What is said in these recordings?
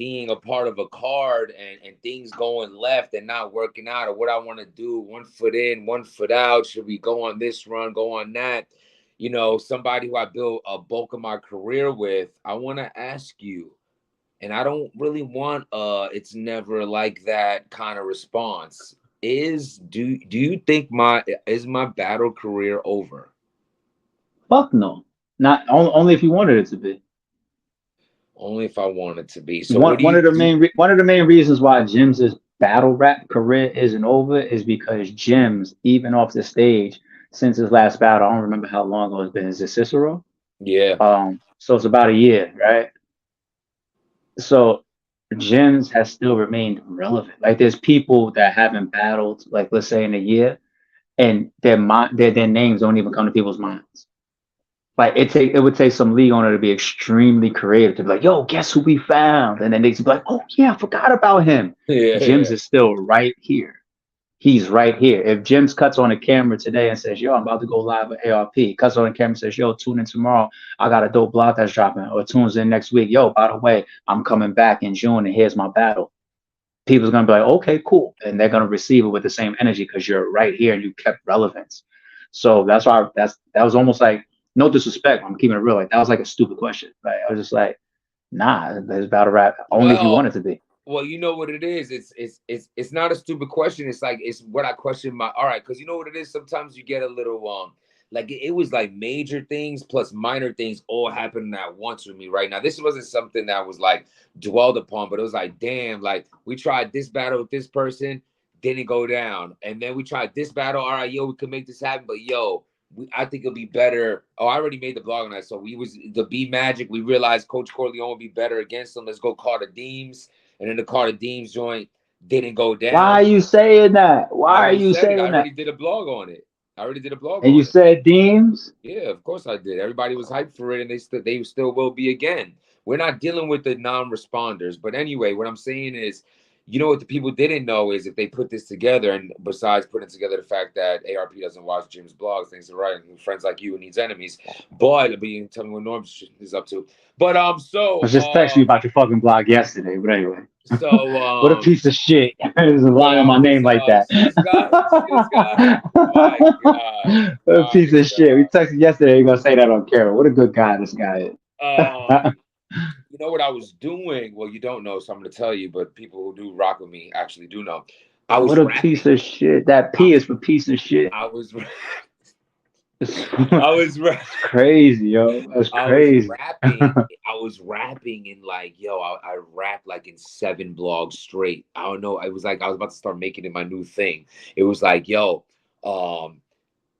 being a part of a card and things going left and not working out, or what I want to do, 1 foot in, 1 foot out. Should we go on this run, go on that? Somebody who I built a bulk of my career with, I want to ask you, and I don't really want it's never like that kind of response. Do you think my battle career over? Fuck no. Not only if you wanted it to be. Only if I want it to be. So what One do one you of the do? one of the main reasons why Jim's battle rap career isn't over is because Jim's, even off the stage, since his last battle, I don't remember how long ago it's been. Is it Cicero? Yeah. So it's about a year, right? So Jim's has still remained relevant. Like there's people that haven't battled, like let's say in a year, and their names don't even come to people's minds. Like it would take some league owner to be extremely creative to be like, yo, guess who we found? And then they would be like, oh yeah, I forgot about him. Yeah, Jim's yeah. is still right here. He's right here. If Jim's cuts on a camera today and says, yo, I'm about to go live with ARP, cuts on a camera and says, yo, tune in tomorrow. I got a dope blog that's dropping. Or tunes in next week. Yo, by the way, I'm coming back in June and here's my battle. People's gonna be like, okay, cool. And they're gonna receive it with the same energy because you're right here and you kept relevance. So that's why that was almost like no disrespect. I'm keeping it real. Like that was like a stupid question. Right? I was just like, nah, there's battle rap only if you want Well, it to be. well, you know what it is. It's not a stupid question. It's like it's what I question my all right, because you know what it is. Sometimes you get a little like it was like major things plus minor things all happening at once with me right now. This wasn't something that was like dwelled upon, but it was like, damn, like we tried this battle with this person, didn't go down. And then we tried this battle. All right, yo, we could make this happen, but yo, I think it'll be better. Oh, I already made the blog on that. So we was the B Magic. We realized Coach Corleone would be better against them. Let's go Carter Deems. And then the Carter Deems joint didn't go Why are down. you saying that? I Why are already you said it. I saying that? already did a blog on it. I already did a blog And you on it. said Deems? Yeah, of course I did. Everybody was hyped for it, and they still will be again. We're not dealing with the non-responders, but anyway, what I'm saying is, what the people didn't know is if they put this together, and besides putting together the fact that ARP doesn't watch Jim's blogs, things are right, and friends like you and needs enemies. But you can tell me what Norm is up to. But I was just texting you about your fucking blog yesterday. But anyway, what a piece of shit is lying on my yo, name like that. this guy, my God, What a my piece of shit. We God. texted yesterday. You're gonna say that on camera. What a good guy this guy Um, is. you know what I was doing? Well, you don't know, so I'm going to tell you. But people who do rock with me actually do know. I What was a piece rapping. of shit. That I, P is for piece of shit. I was, It's, I was, it's crazy, yo. That's I was crazy. rapping. I was rapping in like, yo, I rapped like in 7 blogs straight. I don't know. It was like I was about to start making it my new thing. It was like, yo, um,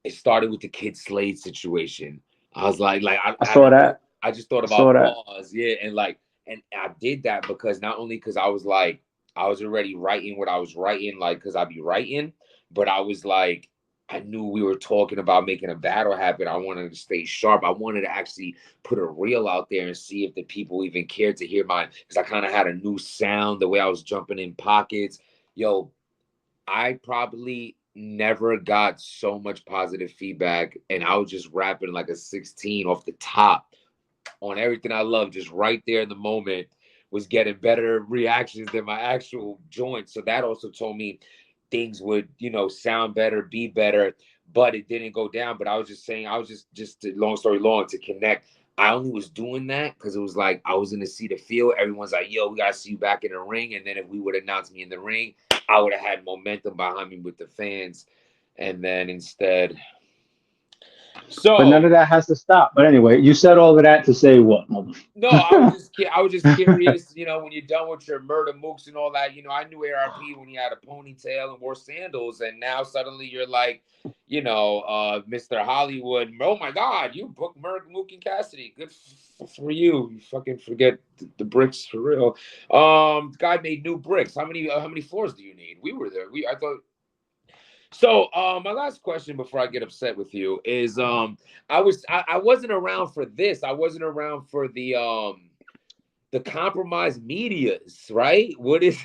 it started with the Kid Slade situation. I was like I I saw didn't think. that. I just thought I saw about that. bars, yeah, and I did that because not only because I was like I was already writing what I was writing, like because I'd be writing, but I was like I knew we were talking about making a battle happen. I wanted to stay sharp. I wanted to actually put a reel out there and see if the people even cared to hear mine because I kind of had a new sound, the way I was jumping in pockets. Yo, I probably never got so much positive feedback, and I was just rapping like a 16 off the top on everything I love, just right there in the moment, was getting better reactions than my actual joint. So that also told me things would, sound better, be better, but it didn't go down. But I was just saying, I was just long story long to connect. I only was doing that because it was like I was in the seat of field. Everyone's like, yo, we gotta see you back in the ring. And then if we would announce me in the ring, I would have had momentum behind me with the fans. And then instead, But none so of that has to stop. But anyway, you said all of that to say what, no, I was just curious. When you're done with your murder mooks and all that, I knew ARP when he had a ponytail and wore sandals, and now suddenly you're like, Mr. Hollywood. Oh my God, you booked Mook and Cassidy. Good for you. You fucking forget the bricks for real. The guy made new bricks. How many floors do you need? We were there. I thought so. My last question before I get upset with you is, I wasn't around for this. I wasn't around for the compromised medias, right? What is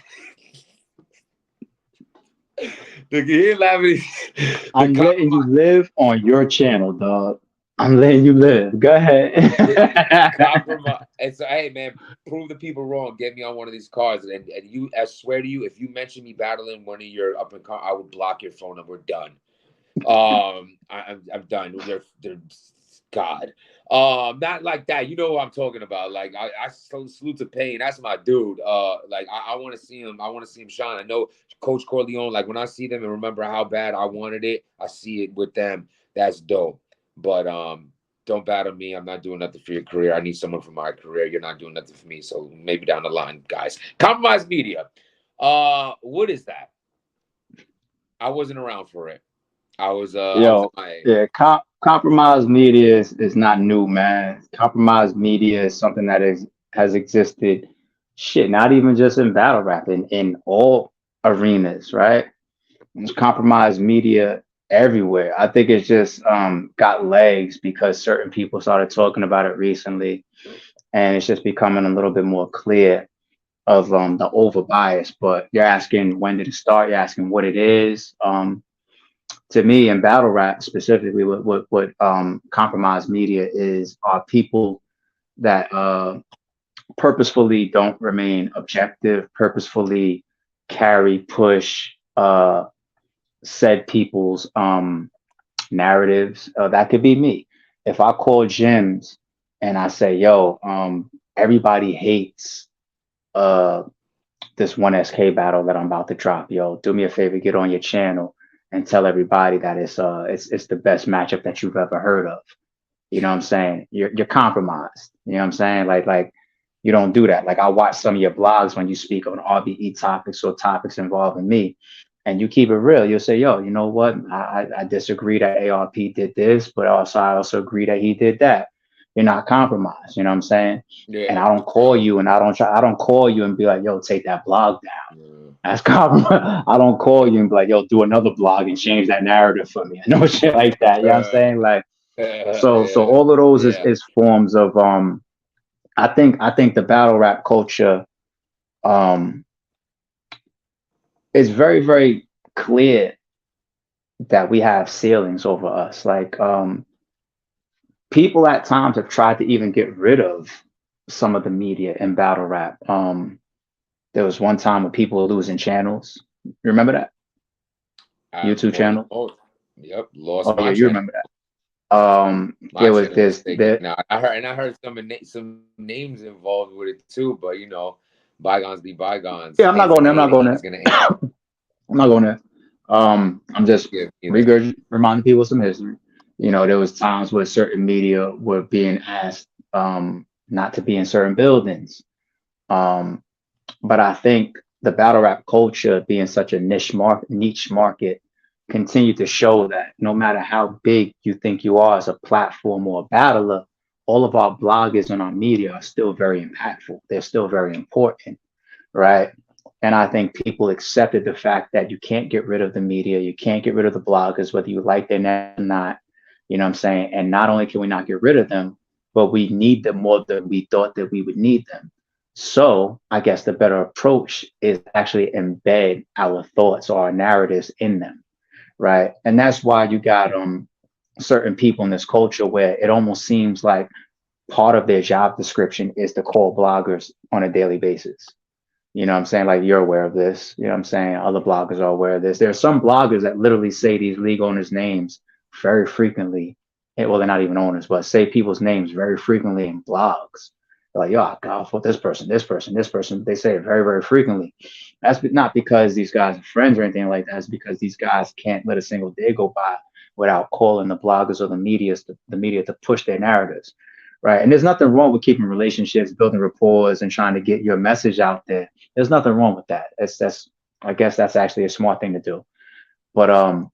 the he laughing? The I'm letting you compromise. live on your channel, dog. I'm letting you live. Go ahead. Compromise. And so, hey, man, prove the people wrong. Get me on one of these cards, and you, I swear to you, if you mention me battling one of your up and I would block your phone number. We're done. I'm done. They're God. Not like that. You know what I'm talking about. Like I salute to Payne. That's my dude. Like I want to see him. I want to see him shine. I know Coach Corleone. Like when I see them and remember how bad I wanted it, I see it with them. That's dope. But don't battle me. I'm not doing nothing for your career. I need someone for my career. You're not doing nothing for me. So maybe down the line, guys. Compromise Media. What is that? I wasn't around for it. I was in Yo, my yeah, compromise media is not new, man. Compromise media is something that has existed, shit, not even just in battle rap, in all arenas, right? There's compromise media everywhere. I think it's just got legs because certain people started talking about it recently, and it's just becoming a little bit more clear of the over bias. But you're asking when did it start? You're asking what it is. To me, in battle rap specifically, what compromise media is are people that purposefully don't remain objective, purposefully carry push said people's narratives. That could be me. If I call gyms and I say, "Yo, everybody hates uh this one SK battle that I'm about to drop. Yo, do me a favor, get on your channel and tell everybody that it's the best matchup that you've ever heard of." You know what I'm saying? You're compromised. You know what I'm saying? Like you don't do that. Like I watch some of your blogs when you speak on RBE topics or topics involving me, and you keep it real. You'll say, "Yo, you know what? I disagree that ARP did this, but I also agree that he did that." You're not compromised. You know what I'm saying? And yeah. I don't call you, and I don't call you and be like, "Yo, take that blog down." Yeah. That's compromise. I don't call you and be like, "Yo, do another blog and change that narrative for me." No shit like that. You know what I'm saying? Like so Yeah, all of those yeah. is forms of I think the battle rap culture um is very, very clear that we have ceilings over us. Like people at times have tried to even get rid of some of the media in battle rap. There was one time when people were losing channels. You remember that? YouTube More than channel? most. Yep, lost Oh yeah, my you channel. remember that. My There was channel was this taken. there Now I heard some names involved with it too, but you know, bygones be bygones. yeah, I'm not going there, I'm not going Hating is there. gonna hate. I'm not going there. I'm just Give either. reminding people some history. You know, there was times where certain media were being asked not to be in certain buildings. Um, but I think the battle rap culture being such a niche market continued to show that no matter how big you think you are as a platform or a battler, all of our bloggers and our media are still very impactful. They're still very important, right? And I think people accepted the fact that you can't get rid of the media, you can't get rid of the bloggers, whether you like them or not. You know what I'm saying? And not only can we not get rid of them, but we need them more than we thought that we would need them. So I guess the better approach is actually embed our thoughts or our narratives in them, right? And that's why you got certain people in this culture where it almost seems like part of their job description is to call bloggers on a daily basis. You know what I'm saying? Like you're aware of this. You know what I'm saying? Other bloggers are aware of this. There are some bloggers that literally say these league owners' names very frequently. Well, they're not even owners, but say people's names very frequently in blogs. They're like, yo, I got for this person, this person, this person. They say it very, very frequently. That's not because these guys are friends or anything like that. It's because these guys can't let a single day go by without calling the bloggers or the media to push their narratives. Right. And there's nothing wrong with keeping relationships, building rapport, and trying to get your message out there. There's nothing wrong with that. That's I guess that's actually a smart thing to do. But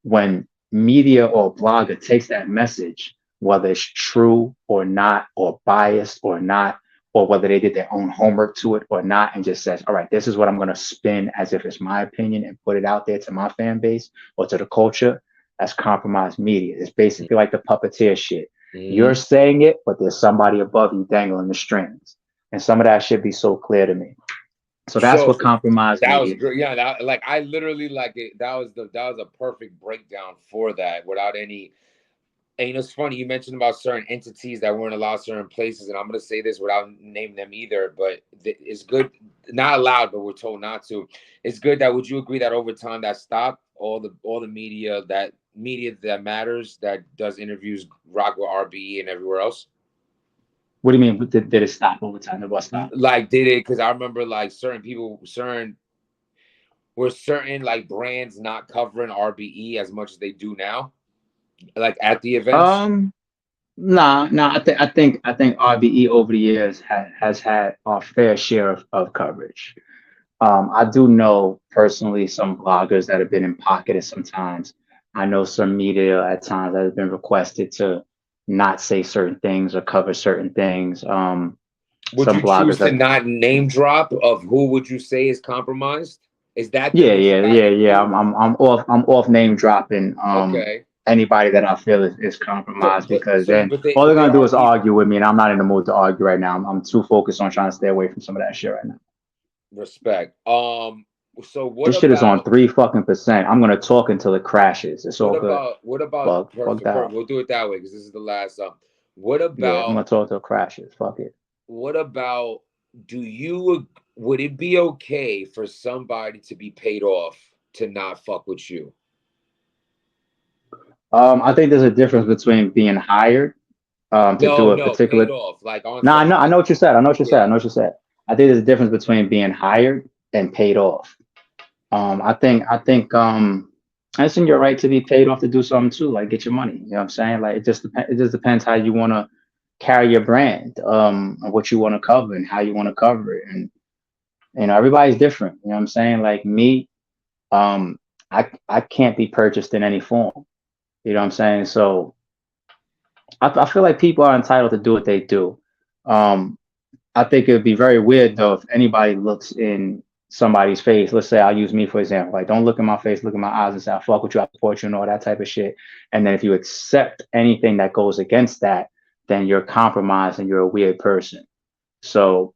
when media or blogger takes that message, whether it's true or not, or biased or not, or whether they did their own homework to it or not, and just says, all right, this is what I'm going to spin as if it's my opinion and put it out there to my fan base or to the culture, that's compromised media. It's basically like the puppeteer shit. You're Mm-hmm. saying it, but there's somebody above you dangling the strings. And some of that should be so clear to me. So that's So what compromised that was media great. is. Yeah, like I literally like it. That was a perfect breakdown for that without any. And you know, it's funny you mentioned about certain entities that weren't allowed certain places, and I'm gonna say this without naming them either, but it's good, not allowed, but we're told not to. It's good that would you agree that over time that stopped all the media that matters that does interviews rock with RBE and everywhere else. What do you mean? Did it stop over time? The bus stop? Like did it? Because I remember like certain people, certain like brands not covering RBE as much as they do now, like at the events. Nah. I think RBE over the years has had our fair share of coverage. I do know personally some bloggers that have been in pocketed sometimes. I know some media at times that has been requested to not say certain things or cover certain things. Would Some you choose bloggers to that, not name drop of who would you say is compromised? Is that the yeah. misguided? I'm off name dropping Okay, anybody that I feel is so compromised, but because so then but they all but they're they gonna do are is people. argue with me, and I'm not in the mood to argue right now. I'm too focused on trying to stay away from some of that shit right now. Respect. So This shit is on 3 fucking percent. I'm gonna talk until it crashes. It's all good. what about Bug perfect, down. perfect. We'll do it that way because this is the last. What Yeah, I'm about gonna talk till it crashes. Fuck it. what about? Would it be okay for somebody to be paid off to not fuck with you? I think there's a difference between being hired to No, do a no, paid particular. off like on No, some I know like what you said. I know what you said. I yeah. know what you said. I think there's a difference between being hired and paid off. I think it's in your right to be paid off to do something too, like get your money. You know what I'm saying? Like it just depends how you want to carry your brand, and what you want to cover and how you want to cover it. And everybody's different. You know what I'm saying? Like me, um, I can't be purchased in any form. You know what I'm saying? So I feel like people are entitled to do what they do. Um, I think it would be very weird though if anybody looks in somebody's face. Let's say I'll use me for example. Like, don't look in my face, look in my eyes and say I fuck with you, I support you, and all that type of shit. And then if you accept anything that goes against that, then you're compromised and you're a weird person. So,